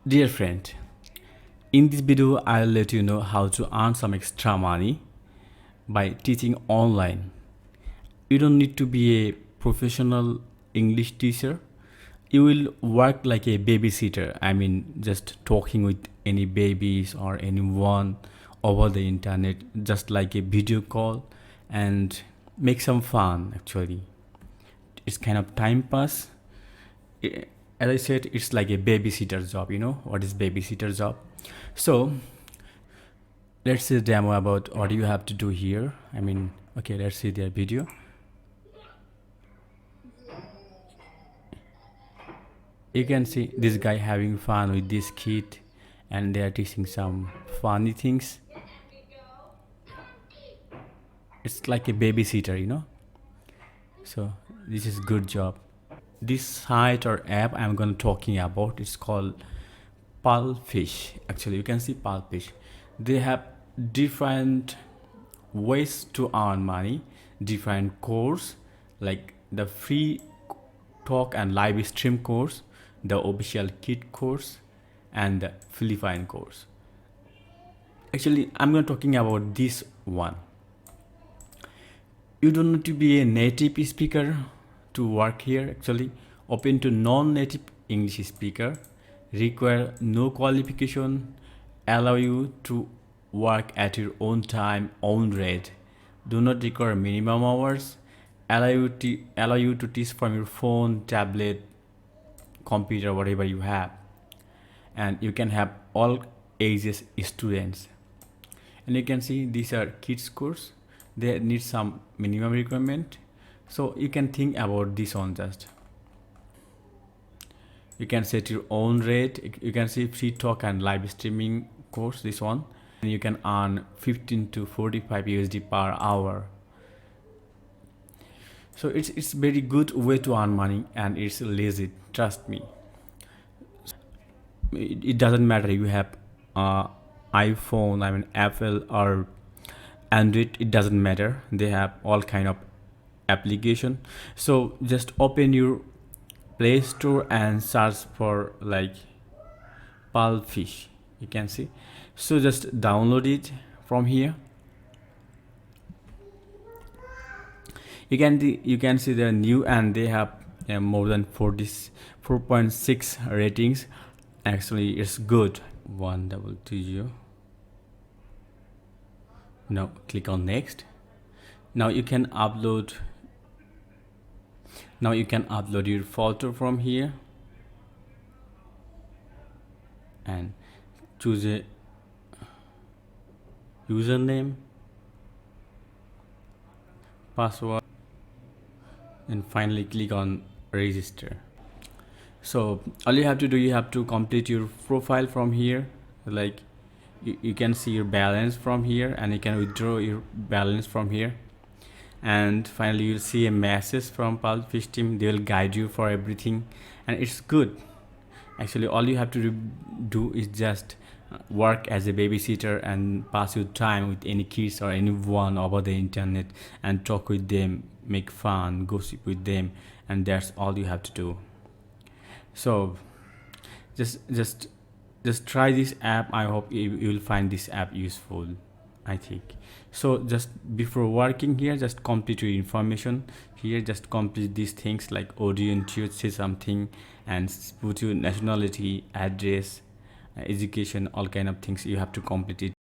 Dear friend, in this video I'll let you know how to earn some extra money by teaching online. You don't need to be a professional English teacher. You will work like a babysitter. I mean, just talking with any babies or anyone over the internet, just like a video call, and make some fun actually. It's kind of time pass. As I said, it's like a babysitter job. You know what is babysitter job? So let's see the demo about what you have to do here. I mean, okay, let's see their video. You can see this guy having fun with this kid, and they are teaching some funny things. It's like a babysitter, you know. So this is good job. This site or app I'm gonna talking about, it's called Palfish. Actually, you can see Palfish. They have different ways to earn money, different course, like the free talk and live stream course, the official kit course, and the Philippine course. Actually, I'm going to talking about this one. You don't need to be a native speaker to work here. Actually, open to non-native English speaker, require no qualification, allow you to work at your own time, own rate, do not require minimum hours, allow you to teach from your phone, tablet, computer, whatever you have, and you can have all ages students. And you can see these are kids course. They need some minimum requirement, so you can think about this one. Just you can set your own rate. You can see free talk and live streaming course, this one, and you can earn 15 to 45 USD per hour. So it's very good way to earn money, and it's lazy, trust me. It doesn't matter you have iPhone, I mean Apple or Android, it doesn't matter. They have all kind of application. So just open your Play Store and search for like Palfish. You can see. So just download it from here. You can see they're new, and they have more than 4.6 ratings. Actually, it's good. 122. Now click on next. Now you can upload your photo from here and choose a username, password, and finally click on register. So all you have to do, you have to complete your profile from here. Like you can see your balance from here, and you can withdraw your balance from here. And finally you'll see a message from Palfish team. They will guide you for everything, and it's good. Actually, all you have to do is just work as a babysitter and pass your time with any kids or anyone over the internet, and talk with them, make fun, gossip with them, and that's all you have to do. So just try this app. I hope you will find this app useful, I think. So just before working here, just complete your information here. Just complete these things like audio and say something, and put your nationality, address, education, all kind of things you have to complete it.